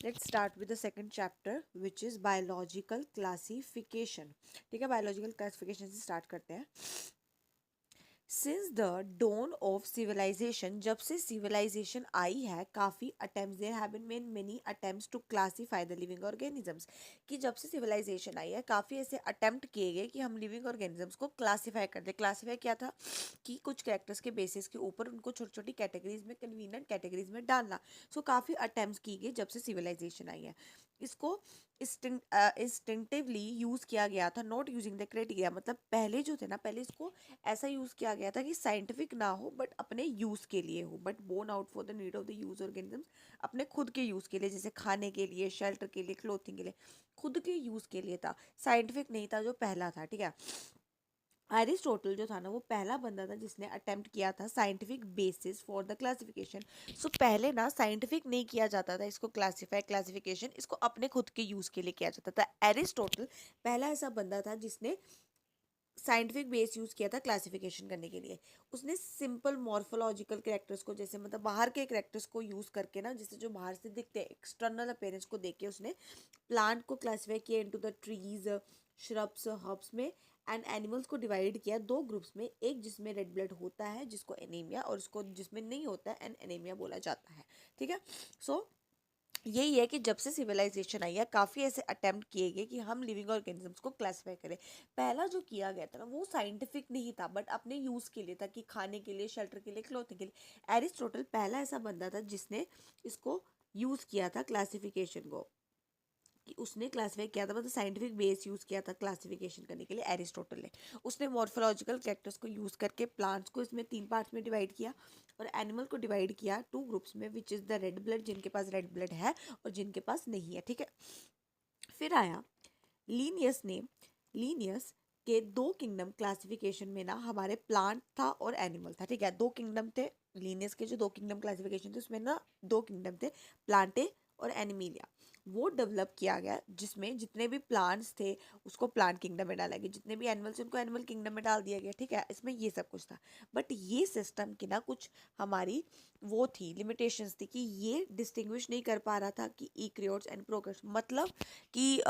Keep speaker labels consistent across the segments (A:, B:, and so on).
A: Let's start with the second chapter which is biological classification. ठीक है, biological classification से start करते हैं। Since the dawn of civilisation, जब से सिविलाइजेशन आई है, काफ़ी attempts there have been made many attempts to classify the living organisms. कि जब से सिविलाइजेशन आई है काफ़ी ऐसे अटेम्प्ट किए गए कि हम लिविंग ऑर्गेनिजम्स को क्लासीफाई कर दें। क्लासीफाई क्या था कि कुछ कैरेक्टर्स के बेसिस के ऊपर उनको छोटी छोटी कैटेगरीज में, कन्वीनियंट कैटेगरीज में डालना। सो काफ़ी अटेम्प्ट्स की गए जब से सिविलाइजेशन आई है। इसको इंस्टिंक्टिवली यूज़ किया गया था, नॉट यूजिंग द क्राइटेरिया। मतलब पहले जो थे ना, पहले इसको ऐसा यूज़ किया गया था कि साइंटिफिक ना हो बट अपने यूज़ के लिए हो, but born out for the need of the use organisms. अपने खुद के यूज़ के लिए, जैसे खाने के लिए, शेल्टर के लिए, क्लोथिंग के लिए, खुद के यूज़ के लिए था, साइंटिफिक नहीं था जो पहला था। ठीक है, एरिस्टोटल जो था ना, वो पहला बंदा था जिसने अटेम्प्ट किया था scientific basis for the classification. So पहले ना साइंटिफिक नहीं किया जाता था इसको क्लासिफिकेशन, इसको अपने खुद के यूज़ के लिए किया जाता था। एरिस्टोटल पहला ऐसा बंदा था जिसने साइंटिफिक बेस यूज़ किया था क्लासिफिकेशन करने के लिए। उसने सिंपल मॉर्फोलॉजिकल कैरेक्टर्स को, जैसे मतलब बाहर के कैरेक्टर्स को यूज़ करके ना, जैसे जो बाहर से दिखते हैं एक्सटर्नल अपीयरेंस को देख के, उसने प्लांट को क्लासिफाई किया into the trees, shrubs, herbs में, एंड एनिमल्स को डिवाइड किया दो ग्रुप्स में, एक जिसमें रेड ब्लड होता है जिसको एनीमिया, और उसको जिसमें नहीं होता है एंड एनीमिया बोला जाता है। ठीक है, सो यही है कि जब से सिविलाइजेशन आई है काफ़ी ऐसे अटेम्प्ट किए गए कि हम लिविंग ऑर्गेनिजम्स को क्लासिफाई करें। पहला जो किया गया था ना, वो साइंटिफिक नहीं था बट अपने यूज़ के लिए था, कि खाने के लिए, शेल्टर के लिए, क्लोथिंग के लिए। एरिस्टोटल पहला ऐसा बंदा था जिसने इसको यूज़ किया था क्लासिफिकेशन को, कि उसने क्लासिफाई किया था, मतलब साइंटिफिक बेस यूज़ किया था क्लासिफिकेशन करने के लिए एरिस्टोटल ने। उसने मॉर्फोलॉजिकल कैरेक्टर्स को यूज़ करके प्लांट्स को इसमें तीन पार्ट्स में डिवाइड किया, और एनिमल को डिवाइड किया टू ग्रुप्स में, which is the red blood, जिनके पास रेड ब्लड है और जिनके पास नहीं है। ठीक है, फिर आया लीनियस ने। लीनियस के दो किंगडम क्लासिफिकेशन में ना, हमारे प्लांट था और एनिमल था। ठीक है, दो किंगडम थे। लीनियस के जो दो किंगडम क्लासिफिकेशन थे उसमें ना दो किंगडम थे, प्लांटे और एनिमीलिया। वो डेवलप किया गया जिसमें जितने भी प्लांट्स थे उसको प्लांट किंगडम में डाला गया, जितने भी एनिमल्स उनको एनिमल किंगडम में डाल दिया गया। ठीक है, इसमें ये सब कुछ था। बट ये सिस्टम की ना कुछ हमारी वो थी, लिमिटेशंस थी, कि ये डिस्टिंग्विश नहीं कर पा रहा था कि ईक्रियोट्स एंड प्रोकैरियोट्स, मतलब कि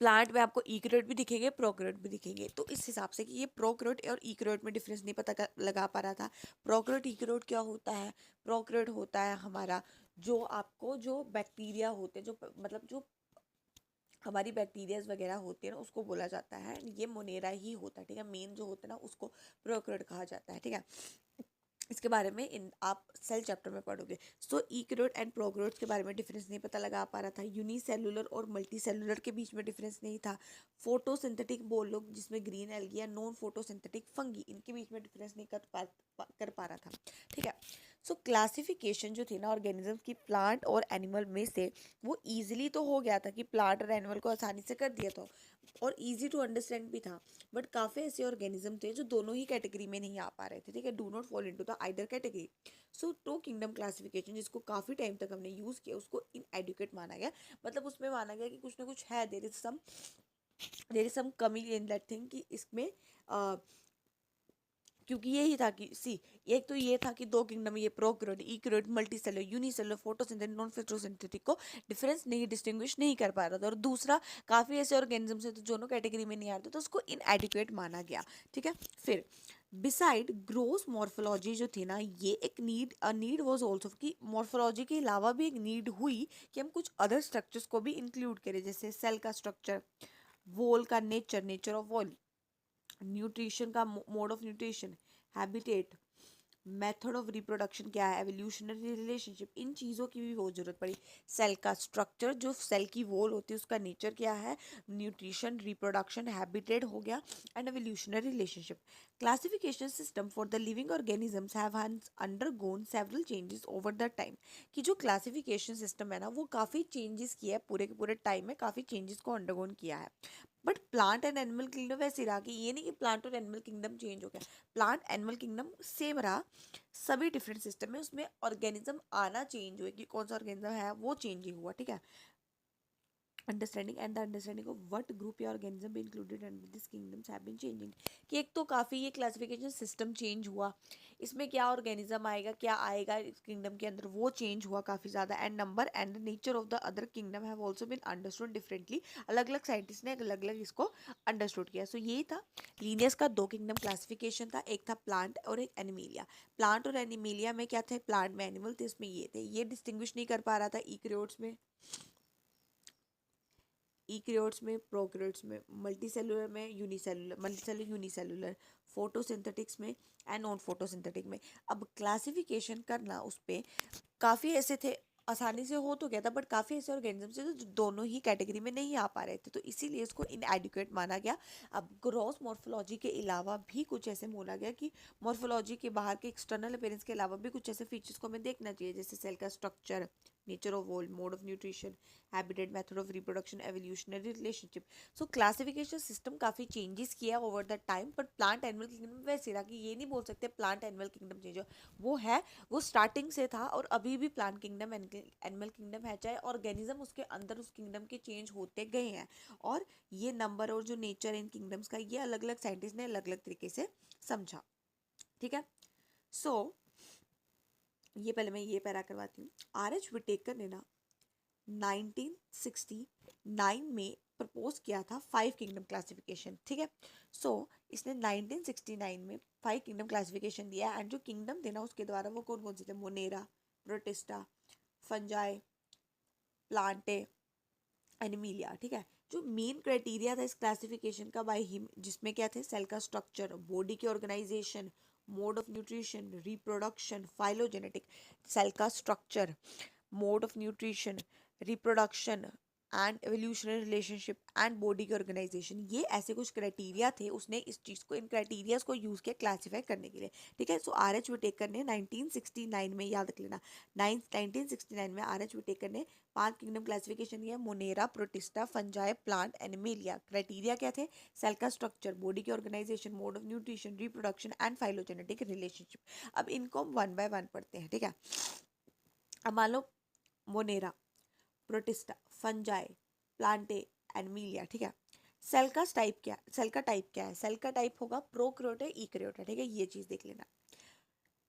A: प्लांट में आपको ईक्रियोट भी दिखेंगे, प्रोकैरियोट भी दिखेंगे। तो इस हिसाब से कि ये प्रोकैरियोट और ईक्रियोट में डिफरेंस नहीं पता लगा पा रहा था। प्रोकैरियोट ईक्रियोट क्या होता है? प्रोकैरियोट होता है हमारा जो आपको जो बैक्टीरिया होते हैं, जो मतलब जो हमारी बैक्टीरियाज वगैरह होते हैं ना, उसको बोला जाता है, ये मोनेरा ही होता है। ठीक है, मेन जो होता है ना उसको प्रोकैरियोट कहा जाता है। ठीक है, इसके बारे में इन आप सेल चैप्टर में पढ़ोगे। सो ईक्रियोट एंड प्रोकैरियोट्स के बारे में डिफरेंस नहीं पता लगा पा रहा था। यूनिसेलुलर और मल्टी सेलुलर के बीच में डिफरेंस नहीं था। फोटोसिंथेटिक बोल लो जिसमें ग्रीन एल्गी या नॉन फोटोसिंथेटिक फंगी, इनके बीच में डिफरेंस नहीं कर पा रहा था। ठीक है, सो क्लासिफिकेशन जो थी ना ऑर्गेनिजम्स की, प्लांट और एनिमल में से, वो ईजिली तो हो गया था कि प्लांट और एनिमल को आसानी से कर दिया था और ईजी टू अंडरस्टैंड भी था। बट काफ़ी ऐसे ऑर्गेनिज्म थे जो दोनों ही कैटेगरी में नहीं आ पा रहे थे। ठीक है, do not fall into the either category. So two kingdom classification, जिसको काफ़ी टाइम तक हमने यूज़ किया, उसको इनएडुकेट माना गया। मतलब उसमें माना गया कि कुछ ना कुछ है, देर इज सम कमी इन दैट थिंग, कि इसमें क्योंकि यही था कि सी, एक तो ये था कि दो किंगडम, ये prokaryote, eukaryote, multicellular, unicellular, photosynthetic, non photosynthetic को डिफरेंस नहीं, डिस्टिंग्विश नहीं कर पा रहा था। और दूसरा, काफ़ी ऐसे ऑर्गेनिजम्स है तो दोनों कैटेगरी में नहीं आते, तो उसको इनएडिक्वेट माना गया। ठीक है, फिर बिसाइड ग्रोस मॉर्फोलॉजी जो थी ना, ये एक नीड वॉज ऑल्सो, कि मॉर्फोलॉजी के अलावा भी एक नीड हुई कि हम कुछ अदर स्ट्रक्चर्स को भी इंक्लूड करें, जैसे सेल का स्ट्रक्चर, वॉल का नेचर ऑफ वॉल, न्यूट्रिशन का mode of nutrition, habitat, method of reproduction क्या है, एवोल्यूशनरी रिलेशनशिप, इन चीज़ों की भी बहुत ज़रूरत पड़ी। सेल का स्ट्रक्चर, जो सेल की वॉल होती है उसका नेचर क्या है, न्यूट्रिशन, रिप्रोडक्शन, हैबिटेट हो गया, and evolutionary relationship. Classification system for the living organisms have undergone several changes over the time. कि जो क्लासिफिकेशन सिस्टम है ना, वो काफ़ी चेंजेस किया है, पूरे के पूरे टाइम में काफ़ी चेंजेस को अंडरगोन किया है। But plant and animal kingdom वैसे रहा, कि ये नहीं कि प्लांट और एनिमल किंगडम चेंज हो गया, प्लांट एनिमल किंगडम सेम रहा। सभी डिफरेंट सिस्टम है, उसमें ऑर्गेनिज्म आना चेंज हुए, कि कौन सा ऑर्गेनिज्म है वो चेंजिंग हुआ। ठीक है, understanding and the understanding of what group या organism be included under this kingdoms have been changing. कि एक तो काफ़ी ये क्लासिफिकेशन सिस्टम चेंज हुआ, इसमें क्या ऑर्गेनिज्म आएगा, क्या आएगा इस किंगडम के अंदर, वो चेंज हुआ काफ़ी ज़्यादा। And number and the nature of the other kingdom have also been understood differently. अलग अलग साइंटिस्ट ने अलग अलग इसको अंडरस्टूड किया। सो ये था लीनियस का दो किंगडम क्लासिफिकेशन था, एक था प्लांट और एक एनिमीलिया। प्लांट और एनिमीलिया में क्या थे, प्लांट में एनिमल थे, इसमें ये थे। ये डिस्टिंग्विश नहीं कर पा रहा था ईक्रियोट्स में, ईक्रियोट्स में, प्रोक्रियोट्स में, मल्टीसेलुलर में, यूनिसेलुलर, मल्टीसेलुलर यूनिसेलुलर, फोटोसिंथेटिक्स में एंड नॉन फोटोसिंथेटिक में। अब क्लासिफिकेशन करना उस पर काफ़ी ऐसे थे, आसानी से हो तो गया था, बट काफ़ी ऐसे ऑर्गेनिज्म थे जो दोनों ही कैटेगरी में नहीं आ पा रहे थे, तो इसीलिए इसको इनएडिक्वेट माना गया। अब ग्रॉस मॉर्फोलॉजी के अलावा भी कुछ ऐसे बोला गया कि मॉर्फोलॉजी के बाहर के एक्सटर्नल अपीयरेंस के अलावा भी कुछ ऐसे फीचर्स को हमें देखना चाहिए, जैसे सेल का structure, nature of wall, mode of nutrition, habitat, method of reproduction, evolutionary relationship. So classification system काफ़ी चेंजेस किया over the time, but plant animal kingdom वैसे रहा कि ये नहीं बोल सकते प्लांट एनिमल किंगडम चेंज हो, वो है, वो स्टार्टिंग से था और अभी भी प्लांट किंगडम एनिमल किंगडम है, चाहे ऑर्गेनिज्म उसके अंदर उस किंगडम के चेंज होते गए हैं। और ये नंबर और जो नेचर इन किंगडम्स का, ये अलग अलग साइंटिस्ट ने अलग अलग तरीके से समझा। ठीक है, सो ये पहले मैं ये पैरा करवाती हूँ। आर.एच. विटेकर ने ना 1969 में प्रपोज किया था 5 किंगडम क्लासिफिकेशन। ठीक है, सो इसने 1969 में 5 किंगडम क्लासिफिकेशन दिया, एंड जो किंगडम थे ना उसके द्वारा वो कौन कौन से थे, Monera, Protista, Fungi, Plantae, Animalia. ठीक है, जो मेन क्राइटेरिया था इस क्लासिफिकेशन का बाय हिम, जिसमें क्या थे, सेल का स्ट्रक्चर, बॉडी की organisation, mode of nutrition, reproduction, phylogenetic, cell का structure, mode of nutrition, reproduction and evolutionary relationship and body की ऑर्गेनाइजेशन, ये ऐसे कुछ क्राइटेरिया थे। उसने इस चीज़ को, इन क्राइटेरियाज को यूज़ किया क्लासीफाई करने के लिए। ठीक है, सो आर.एच. विटेकर ने 1969 में, याद रख लेना, 1969 में आर.एच. विटेकर ने 5 किंगडम क्लासिफिकेशन दिया, Monera, Protista, Fungi, plant, Animalia. Criteria क्या थे, सेल का स्ट्रक्चर, बॉडी की organisation, mode of nutrition, reproduction and phylogenetic relationship. अब इनको हम 1 बाय 1 पढ़ते हैं। ठीक है, अब मान लो Monera, Protista, Fungi, Plantae, Animalia. ठीक है, सेल का टाइप क्या, सेल का टाइप क्या है, सेल का टाइप होगा प्रोकैरियोट है, यूकैरियोट है। ठीक है, ये चीज देख लेना।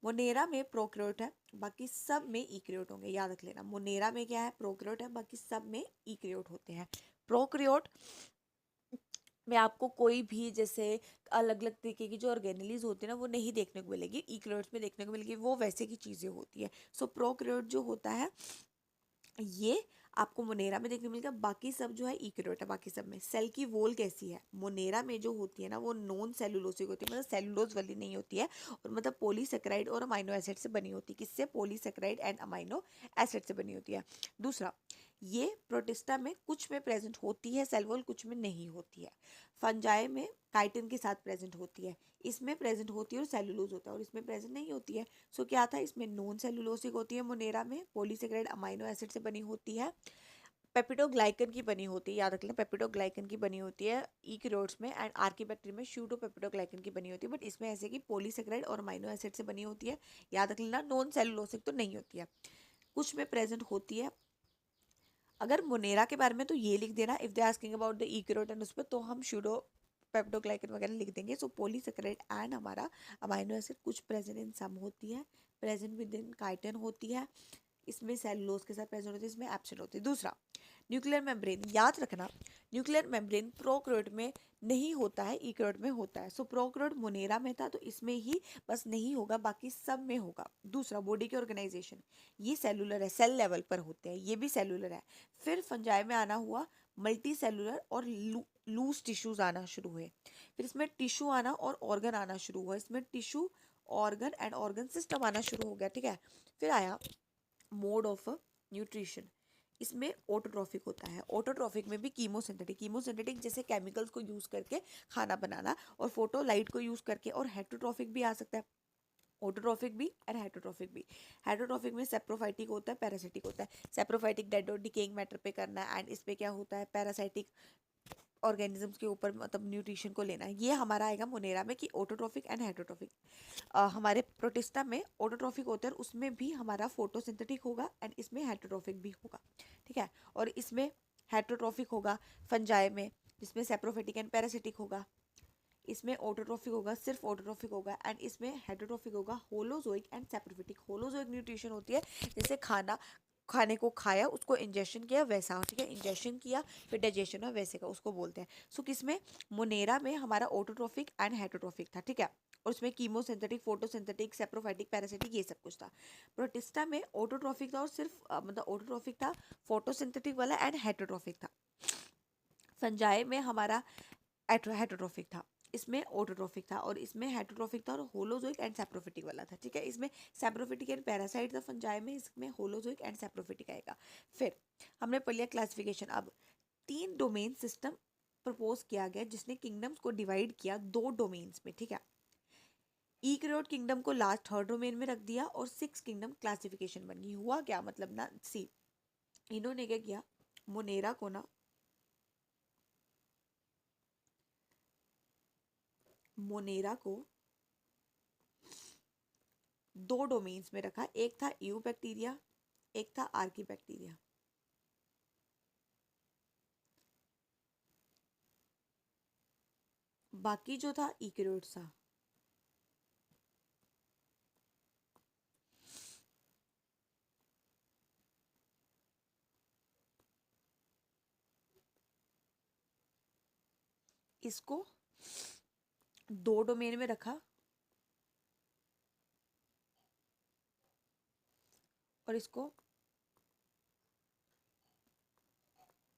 A: मोनेरा में प्रोकैरियोट है, बाकी सब में यूकैरियोट होंगे, याद रख लेना। मोनेरा में क्या है, प्रोकैरियोट है, बाकी सब में यूकैरियोट होते हैं। प्रोकैरियोट में आपको कोई भी जैसे अलग अलग तरीके की जो ऑर्गेनेलीज होती है ना, वो नहीं देखने को मिलेगी, यूकैरियोट्स में देखने को मिलेगी, वो वैसे की चीज़ें होती है। सो प्रोकैरियोट जो होता है ये आपको मोनेरा में देखने को मिलेगा, बाकी सब जो है यूकैरियोट है। बाकी सब में सेल की वॉल कैसी है, मोनेरा में जो होती है ना वो नॉन सेलुलोसिक होती है, मतलब सेलुलोज वाली नहीं होती है, और मतलब पॉलीसेकेराइड और अमाइनो एसिड से बनी होती है। किससे, पॉलीसेकेराइड एंड अमाइनो एसिड से बनी होती है। दूसरा, ये प्रोटिस्टा में कुछ में प्रेजेंट होती है सेल वॉल, कुछ में नहीं होती है। फंजाई में काइटिन के साथ प्रेजेंट होती है, इसमें प्रेजेंट होती है और सेलुलोज होता है, और इसमें प्रेजेंट नहीं होती है। सो क्या था, इसमें नॉन सेलुलोसिक होती है, मोनेरा में पॉलीसेकेराइड अमाइनो एसिड से बनी होती है, पेप्टिडोग्लाइकन की बनी होती है, याद रख लें, पेप्टिडोग्लाइकन की बनी होती है यूकैरियोट्स में, एंड आर्कीबैक्टीरियम में स्यूडोपेप्टिडोग्लाइकन की बनी होती है, बट इसमें ऐसे कि पॉलीसेकेराइड और अमाइनो एसिड से बनी होती है। याद रख लेना, नॉन सेलुलोसिक तो नहीं होती है, कुछ में प्रेजेंट होती है। अगर मोनेरा के बारे में तो ये लिख देना, if they asking about the eukaryote and उस पर, तो हम स्यूडो पेप्टोग्लाइकन वगैरह लिख देंगे। सो पॉलीसेकेराइड एंड हमारा अमाइनो एसिड कुछ प्रेजेंट इन सम होती है, प्रेजेंट विद इन काइटिन होती है, इसमें सेलुलोज के साथ प्रेजेंट होती है, इसमें एब्सेंट होती है। दूसरा, न्यूक्लियर मेम्ब्रेन, याद रखना न्यूक्लियर मेम्ब्रेन प्रोकैरियोट में नहीं होता है, यूकैरियोट में होता है। सो प्रोकैरियोट मोनेरा में था तो इसमें ही बस नहीं होगा, बाकी सब में होगा। दूसरा, बॉडी की ऑर्गेनाइजेशन, ये सेलुलर है, सेल लेवल पर होते हैं, ये भी सेलुलर है। फिर फंजाई में आना हुआ मल्टी सेलुलर और लूज टिश्यूज आना शुरू हुए, फिर इसमें टिश्यू आना और ऑर्गन आना शुरू हुआ, इसमें tissue, organ and organ system आना शुरू हो गया। ठीक है, फिर आया मोड ऑफ न्यूट्रिशन, इसमें ऑटोट्रॉफिक होता है, ऑटोट्रॉफिक में भी कीमोसिंथेटिक, कीमोसिंथेटिक जैसे केमिकल्स को यूज करके खाना बनाना, और फोटोलाइट को यूज करके, और हेटरोट्रॉफिक भी आ सकता है, ऑटोट्रॉफिक भी और हेटरोट्रॉफिक भी। हेटरोट्रॉफिक में सेप्रोफाइटिक होता है, पैरासिटिक होता है। सेप्रोफाइटिक डेड और डिकेइंग मैटर पे करना है, एंड इस पे क्या होता है, पैरासाइटिक ऑर्गेनिजम्स के ऊपर मतलब न्यूट्रिशन को लेना है। ये हमारा आएगा मोनेरा में कि ऑटोट्रॉफिक एंड हेटरोट्रॉफिक। हमारे प्रोटिस्टा में ऑटोट्रॉफिक होता है, उसमें भी हमारा फोटोसिंथेटिक होगा, एंड इसमें हेटरोट्रॉफिक भी होगा। ठीक है, और इसमें हेटरोट्रॉफिक होगा फंजाई में, जिसमें सेप्रोफिटिक एंड पैरासिटिक होगा। इसमें ऑटोट्रॉफिक होगा, सिर्फ ऑटोट्रॉफिक होगा। एंड इसमें हेटरोट्रॉफिक होगा holozoic and saprophytic. Holozoic nutrition होती है जैसे खाने को खाया, उसको इंजेक्शन किया वैसा, ठीक है, इंजेक्शन किया फिर डाइजेशन हुआ वैसे का उसको बोलते हैं। सो किसमें, मोनेरा में हमारा ऑटोट्रॉफिक एंड हेटरोट्रॉफिक था, ठीक है, और उसमें कीमोसिंथेटिक, फोटोसिंथेटिक, सेप्रोफाइटिक, पैरासिटिक ये सब कुछ था। प्रोटिस्टा में ऑटोट्रॉफिक था और सिर्फ मतलब ऑटोट्रॉफिक था, फोटोसिंथेटिक वाला एंड हेटरोट्रॉफिक था। फंजाई में हमारा हेटरोट्रॉफिक था, इसमें ऑटोट्रॉफिक था, और इसमें हेटरोट्रॉफिक था और होलोजोइक एंड सेप्रोफिटिक वाला था, ठीक है। इसमें सेप्रोफिटिक एंड पैरासाइट था फंजाई में, इसमें होलोजोइक एंड सेप्रोफिटिक आएगा। फिर हमने पढ़ लिया क्लासिफिकेशन। अब 3 डोमेन सिस्टम प्रपोज किया गया जिसने किंगडम्स को डिवाइड किया 2 डोमेन्स में, ठीक है। ईक्रियोट किंगडम को लास्ट 3rd डोमेन में रख दिया और 6 किंगडम क्लासिफिकेशन बन गई। हुआ क्या मतलब ना, सी इन्होंने क्या किया, मोनेरा को ना, मोनेरा को 2 डोमेन्स में रखा। एक था ईयू बैक्टीरिया, एक था आर्की बैक्टीरिया। बाकी जो था ईक्रियोट्स था। इसको 2 डोमेन में रखा और इसको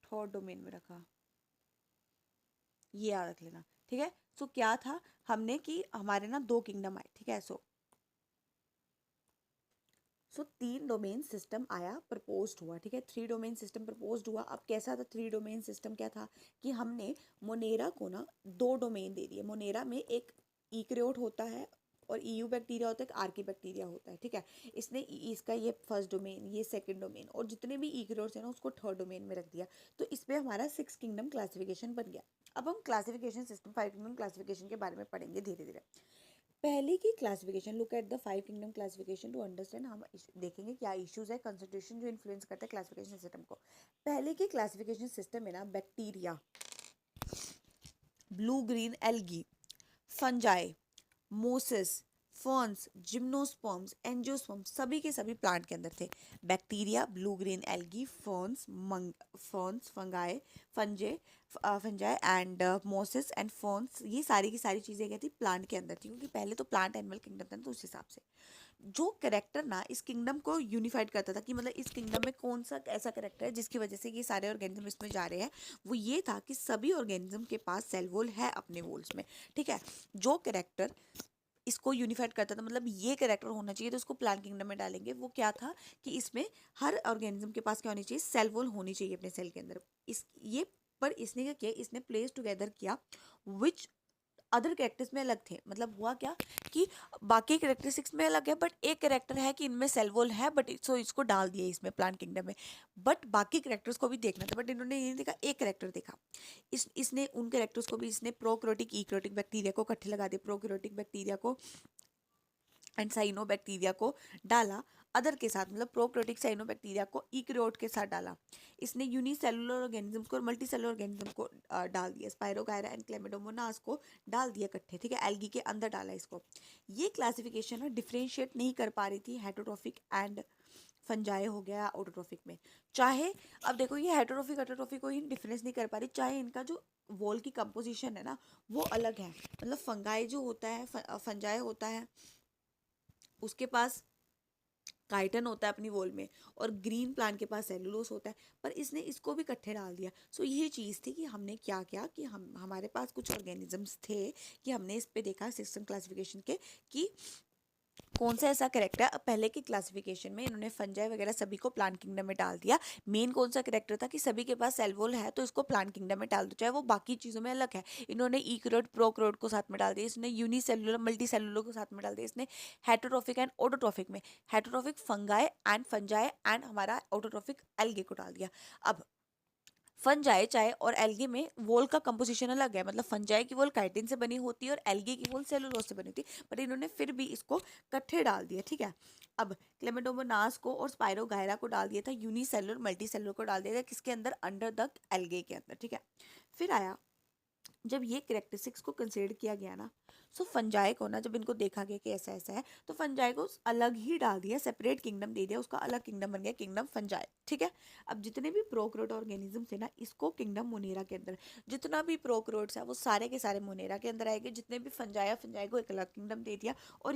A: 3rd डोमेन में रखा, ये याद रख लेना, ठीक है। सो क्या था हमने कि हमारे ना 2 किंगडम आए, ठीक है। सो 3 डोमेन सिस्टम आया, प्रपोज्ड हुआ, ठीक है। 3 डोमेन सिस्टम प्रपोज्ड हुआ। अब कैसा था 3 डोमेन सिस्टम, क्या था कि हमने मोनेरा को ना 2 डोमेन दे दिए। मोनेरा में एक ईक्रियोट होता है और ईयू बैक्टीरिया होता है, एक आर्की बैक्टीरिया होता है, ठीक है। इसने इसका ये 1st डोमेन, ये 2nd डोमेन, और जितने भी ईक्रियोट्स हैं ना उसको 3rd डोमेन में रख दिया। तो इसमें हमारा 6 किंगडम क्लासिफिकेशन बन गया। अब हम क्लासिफिकेशन सिस्टम, 5 किंगडम क्लासिफिकेशन के बारे में पढ़ेंगे धीरे धीरे। पहले की classification, look at the 5 kingdom classification to understand. हम देखेंगे क्या इश्यूज है कंसंट्रेशन जो इन्फ्लुएंस करता है क्लासिफिकेशन सिस्टम को। पहले की क्लासिफिकेशन सिस्टम में ना bacteria, blue green algae, fungi, Moses, ferns, gymnosperms, angiosperms सभी के सभी प्लांट के अंदर थे। Bacteria, blue green algae, ferns, fungi, फंजे fungi and Moses and ferns, ये सारी की सारी चीज़ें क्या थी, प्लांट के अंदर थी, क्योंकि पहले तो प्लांट एनिमल किंगडम था तो उस हिसाब से जो करेक्टर ना इस किंगडम को यूनिफाइड करता था कि मतलब इस किंगडम में कौन सा ऐसा करेक्टर है जिसकी वजह से ये सारे ऑर्गेनिज्म इसमें जा रहे हैं, वो ये था कि सभी ऑर्गेनिज्म के पास सेल वॉल है अपने वॉल्स में, ठीक है। जो करेक्टर इसको यूनिफाइड करता था, मतलब ये करेक्टर होना चाहिए तो उसको प्लांट किंगडम में डालेंगे, वो क्या था कि इसमें हर ऑर्गेनिज्म के पास क्या होनी चाहिए, सेल वॉल होनी चाहिए अपने सेल के अंदर। इस ये पर इसने क्या किया, इसने प्लेस टुगेदर किया विच अदर कैरेक्टर्स में अलग थे। मतलब हुआ क्या कि बाकी कैरेक्टरिस्टिक्स में अलग है, बट एक कैरेक्टर है कि इनमें सेल वॉल है, बट सो इसको डाल दिया इसमें प्लांट किंगडम में। बट बाकी कैरेक्टर्स को भी देखना था, बट इन्होंने ये नहीं देखा, एक कैरेक्टर देखा। इसने उन कैरेक्टर्स को भी, इसने प्रोक्रोटिक इक्रोटिक बैक्टीरिया को इकट्ठे लगा दिया, प्रोक्रोटिक बैक्टीरिया को एंड साइनोबैक्टीरिया को डाला अदर के साथ, मतलब प्रोक्रोटिक साइनोबैक्टीरिया को ईक्रियोट के साथ डाला। इसने यूनिसेलुलर ऑर्गेनिज्म को और मल्टी सेलुलर ऑर्गेनिज्म को डाल दिया, स्पाइरोगायरा एंड क्लेमिडोमोनास को डाल दिया इकट्ठे, ठीक है, एल्गी के अंदर डाला इसको। ये क्लासिफिकेशन डिफ्रेंशिएट नहीं कर पा रही थी हेटरोट्रॉफिक एंड फंजाई हो गया ऑटोट्रॉफिक में। चाहे अब देखो ये हेटरोट्रॉफिक ऑटोट्रॉफिक को ही डिफरेंस नहीं कर पा रही, चाहे इनका जो वॉल की कंपोजिशन है ना वो अलग है। मतलब फंगाई जो होता है, फंजाई होता है, उसके पास काइटन होता है अपनी वॉल में, और ग्रीन प्लांट के पास सेलुलोस होता है, पर इसने इसको भी इकट्ठे डाल दिया। सो ये चीज़ थी कि हमने क्या किया कि हम हमारे पास कुछ ऑर्गेनिजम्स थे कि हमने इस पे देखा सिस्टम क्लासिफिकेशन के कि कौन सा ऐसा करेक्टर है। पहले की क्लासिफिकेशन में इन्होंने फंजाई वगैरह सभी को प्लांट किंगडम में डाल दिया। मेन कौन सा करेक्टर था कि सभी के पास सेल वॉल है तो इसको प्लांट किंगडम में डाल दो, चाहे वो बाकी चीज़ों में अलग है। इन्होंने ईक्रोट प्रोक्रोट को साथ में डाल दिया, इसने यूनिसेलुलर मल्टी सेलुलर को साथ में डाल दिया, इसने हेटरोट्रॉफिक एंड ऑटोट्रॉफिक में heterotrophic fungi and fungi and हमारा ऑटोट्रॉफिक एल्गे को डाल दिया। अब फंजाई चाहे और एल्गे में वोल का कंपोजिशन अलग है, मतलब फंजाई की वोल काइटिन से बनी होती है और एल्गे की वोल सेलुलोज से बनी होती है, पर इन्होंने फिर भी इसको कट्ठे डाल दिया, ठीक है। अब क्लेमेडोमोनास को और स्पाइरोगायरा को डाल दिया था यूनिसेलुलर मल्टीसेलुलर को डाल दिया था किसके अंदर, अंडर द एल्गे के अंदर, ठीक है। फिर आया जब ये करेक्टरिस्टिक्स को कंसिडर किया गया ना, सो फंजाई को ना जब इनको देखा गया कि ऐसा ऐसा है, तो फंजाई को अलग ही डाल दिया, सेपरेट किंगडम दे दिया, उसका अलग किंगडम बन गया किंगडम फंजाई, ठीक है। अब जितने भी प्रोकैरियोट ऑर्गेनिज्म थे ना, इसको किंगडम मोनेरा के अंदर, जितना भी प्रोकैरियोट्स है वो सारे के सारे मोनेरा के अंदर आएंगे, जितने भी फंजाई को एक अलग किंगडम दे दिया, और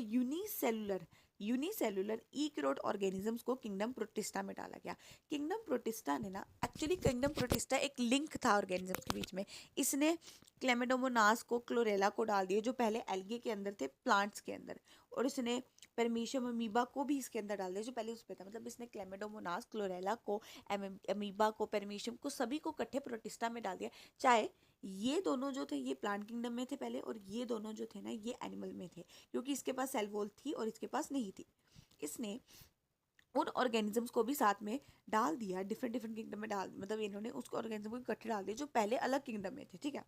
A: यूनिसेलुलर ईक्रोट ऑर्गेनिजम्स को किंगडम प्रोटिस्टा में डाला गया। किंगडम प्रोटिस्टा ने ना, एक्चुअली किंगडम प्रोटिस्टा एक लिंक था ऑर्गेनिज्म के बीच में, इसने क्लेमेडोमोनास को क्लोरेला को डाल दिया जो पहले एल्गे के अंदर थे प्लांट्स के अंदर, और इसने परमीशियम अमीबा को भी इसके अंदर डाल दिया जो पहले उस पे था, मतलब इसने क्लेमेडोमोनास क्लोरेला को अमीबा को परमीशियम को सभी को इकट्ठे प्रोटिस्टा में डाल दिया। चाहे ये दोनों जो थे ये प्लांट किंगडम में थे पहले, और ये दोनों जो थे ना ये एनिमल में थे, क्योंकि इसके पास सेल वॉल थी और इसके पास नहीं थी। इसने उन ऑर्गेनिजम्स को भी साथ में डाल दिया, डिफरेंट डिफरेंट किंगडम में डाल, मतलब इन्होंने उसको ऑर्गेनिज्म को इकट्ठे डाल दिया जो पहले अलग किंगडम में थे, ठीक है।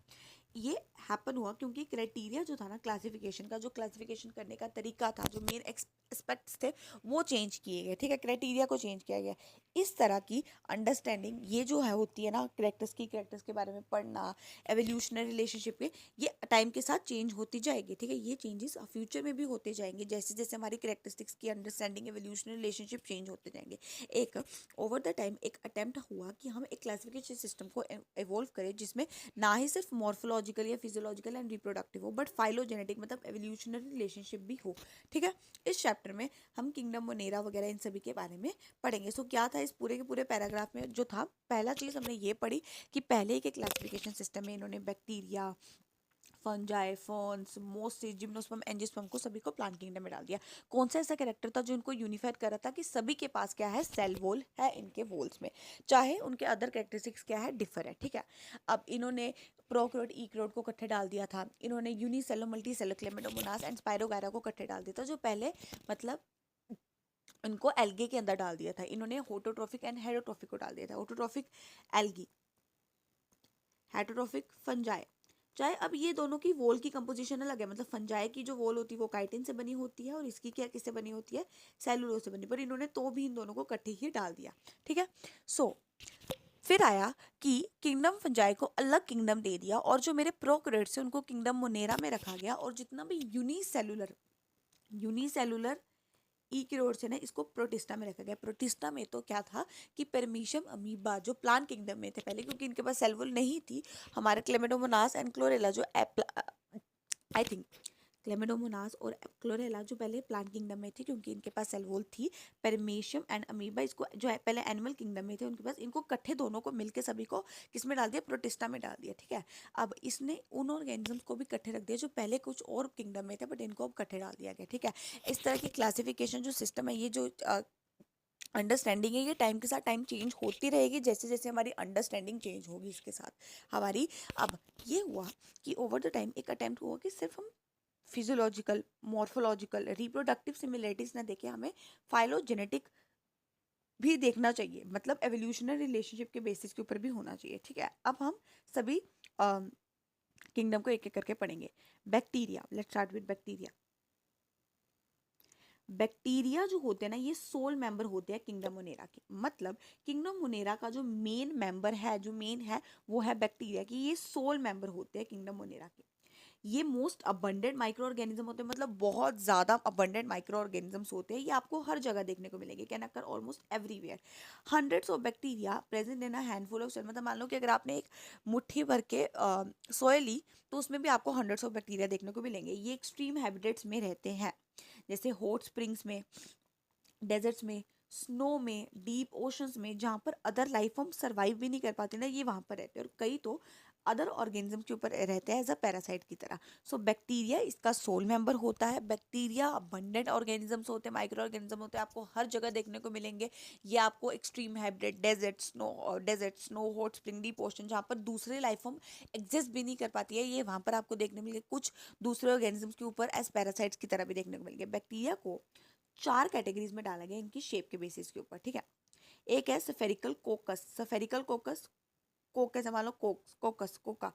A: ये हैपन हुआ क्योंकि क्राइटेरिया जो था ना क्लासिफिकेशन का, जो क्लासिफिकेशन करने का तरीका था, जो मेन एस्पेक्ट्स थे वो चेंज किए गए, ठीक है, क्राइटेरिया को चेंज किया गया। इस तरह की अंडरस्टैंडिंग ये जो है होती है ना, कैरेक्टर्स के बारे में पढ़ना, एवोल्यूशनरी रिलेशनशिप के, ये टाइम के साथ चेंज होती जाएगी, ठीक है। ये चेंजेस फ्यूचर में भी होते जाएंगे जैसे जैसे हमारी कैरेक्टरिस्टिक्स की अंडरस्टैंडिंग, एवोल्यूशनरी रिलेशनशिप चेंज होते जाएंगे। एक ओवर द टाइम एक अटेम्प्ट हुआ कि हम एक क्लासिफिकेशन सिस्टम को इवॉल्व करें जिसमें ना ही सिर्फ मॉर्फोलॉजिकल या फिजियोलॉजिकल एंड रिप्रोडक्टिव हो, बट फाइलोजेनेटिक मतलब एवोल्यूशनरी रिलेशनशिप भी हो, ठीक है। इस चैप्टर में हम किंगडम मोनेरा वगैरह इन सभी के बारे में पढ़ेंगे। सो क्या था इस पूरे के पूरे पैराग्राफ में जो था, पहला चीज़ हमने ये पढ़ी कि पहले के क्लासिफिकेशन सिस्टम में इन्होंने bacteria, fungi, ferns, mosses, gymnosperm, angiosperm को सभी को प्लांट किंगडम में डाल दिया। कौन सा ऐसा कैरेक्टर था जो इनको यूनिफाइड कर रहा था कि सभी के पास क्या है, सेल वॉल है इनके वॉल्स में, चाहे उनके अदर कैरेक्टरिस्टिक्स क्या है, डिफर है, ठीक है। अब इन्होंने प्रोकैरियोट ईक्रोट को इकट्ठे डाल दिया था, इन्होंने unicellular multicellular Chlamydomonas and spirogyra को इकट्ठे डाल दिया था जो पहले मतलब इनको एल्गे के अंदर डाल दिया था। इन्होंने होटोट्रोफिक एंड हेटरोट्रोफिक को डाल दिया था, होटोट्रोफिक एल्गी, हेटरोट्रोफिक फंजाई। चाहे अब ये दोनों की वोल की कंपोजिशन अलग है, मतलब फंजाई की जो वोल होती है वो काइटिन से बनी होती है और इसकी क्या किससे बनी होती है, सेलुलोज से बनी, पर इन्होंने तो भी इन दोनों को इकट्ठे ही डाल दिया, ठीक है। सो फिर आया कि किंगडम फंजाई को अलग किंगडम दे दिया, और जो मेरे प्रोकैरियोट्स है उनको किंगडम मोनेरा में रखा गया, और जितना भी यूनिसेलुलर ईक्रोट्स है ना इसको प्रोटिस्टा में रखा गया। प्रोटिस्टा में तो क्या था कि परमीशियम अमीबा जो प्लांट किंगडम में थे पहले, क्योंकि इनके पास सेल वॉल नहीं थी, हमारे क्लेमेडोमोनास एंड क्लोरेला जो आई थिंक क्लेमेडोमोनास और क्लोरेला जो पहले प्लांट किंगडम में थे क्योंकि इनके पास सेल वॉल थी, परमेशियम एंड अमीबा इसको जो है पहले एनिमल किंगडम में थे उनके पास, इनको इकट्ठे दोनों को मिलके सभी को किस में डाल दिया, प्रोटिस्टा में डाल दिया, ठीक है। अब इसने उन ऑर्गेनिजम्स को भी इकट्ठे रख दिया जो पहले कुछ और किंगडम में थे बट इनको अब इकट्ठे डाल दिया गया, ठीक है। इस तरह की क्लासिफिकेशन जो सिस्टम है, ये जो अंडरस्टैंडिंग है, ये टाइम के साथ टाइम चेंज होती रहेगी जैसे जैसे हमारी अंडरस्टैंडिंग चेंज होगी इसके साथ हमारी। अब ये हुआ कि ओवर द टाइम एक अटेम्प्ट हुआ कि सिर्फ हम फिजियोलॉजिकल, मॉर्फोलॉजिकल, रिप्रोडक्टिव सिमिलरिटीज ना देखें, हमें फाइलोजेनेटिक भी देखना चाहिए, मतलब एवोल्यूशनरी रिलेशनशिप के बेसिस के ऊपर भी होना चाहिए, ठीक है। अब हम सभी किंगडम को एक एक करके पढ़ेंगे। Bacteria, let's start with bacteria. Bacteria जो होते हैं ना ये सोल मेंबर होते हैं किंगडम मोनेरा के, मतलब किंगडम मोनेरा का जो मेन मेंबर है, जो मेन है वो है बैक्टीरिया की, ये सोल मेंबर होते हैं किंगडम मोनेरा के। ये मोस्ट अबंडेंट माइक्रो ऑर्गेनिज्म होते हैं, मतलब बहुत ज़्यादा अबंडेंट माइक्रो ऑर्गेनिजम्स होते हैं, ये आपको हर जगह देखने को मिलेंगे, can occur almost everywhere. Hundreds of bacteria present in a handful of cell, मतलब मान लो कि अगर आपने एक मुट्ठी भर के सोयल ली तो उसमें भी आपको हंड्रेड्स ऑफ बैक्टीरिया देखने को मिलेंगे। ये एक्सट्रीम हैबिटेट्स में रहते हैं, जैसे हॉट स्प्रिंग्स में, डेजर्ट्स में, स्नो में, डीप ओशंस में, जहाँ पर अदर लाइफ फॉर्म सर्वाइव भी नहीं कर पाते ना, ये वहाँ पर रहते हैं, और कई तो अदर ऑर्गेनिज्म के ऊपर रहते हैं एज अ पैरासाइट की तरह। सो बैक्टीरिया इसका सोल मेंबर होता है। बैक्टीरिया अबंडेंट ऑर्गेनिजम्स होते हैं, माइक्रो ऑर्गेनिज्म होते हैं, आपको हर जगह देखने को मिलेंगे। ये आपको extreme hybrid, desert, snow, hot spring, deep ocean, जहाँ पर दूसरे लाइफ फॉर्म एग्जिस्ट भी नहीं कर पाती है, ये वहाँ पर आपको देखने मिलेंगे। कुछ दूसरे ऑर्गेनिजम्स के ऊपर एज पैरासाइट्स की तरह भी देखने को मिलेंगे। बैक्टीरिया को 4 कैटेगरीज में डाला गया इनकी शेप के बेसिस के ऊपर, ठीक है। एक है सफेरिकल कोकस। सफेरिकल कोकस कोक ऐसे मान लो, कोकस कोका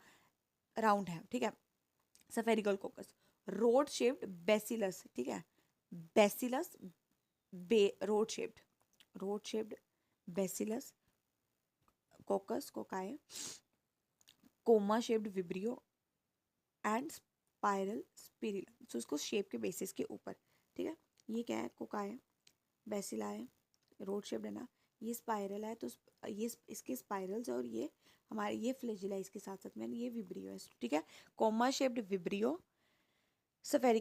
A: राउंड है, ठीक है, spherical coccus. Rod shaped bacillus, ठीक है, bacillus rod shaped bacillus coccus cocci, comma shaped vibrio and spiral spirillum. So इसको शेप के बेसिस के ऊपर, ठीक है, ये क्या है, कोकाए, बेसिला है, रोड शेप्ड है ना, ये स्पाइरल है, तो ये इसके स्पाइरल्स, और ये हमारे ये फ्लैजिला इसके साथ साथ में, ये विब्रियो है, ठीक है, कोमा शेप्ड विब्रियो,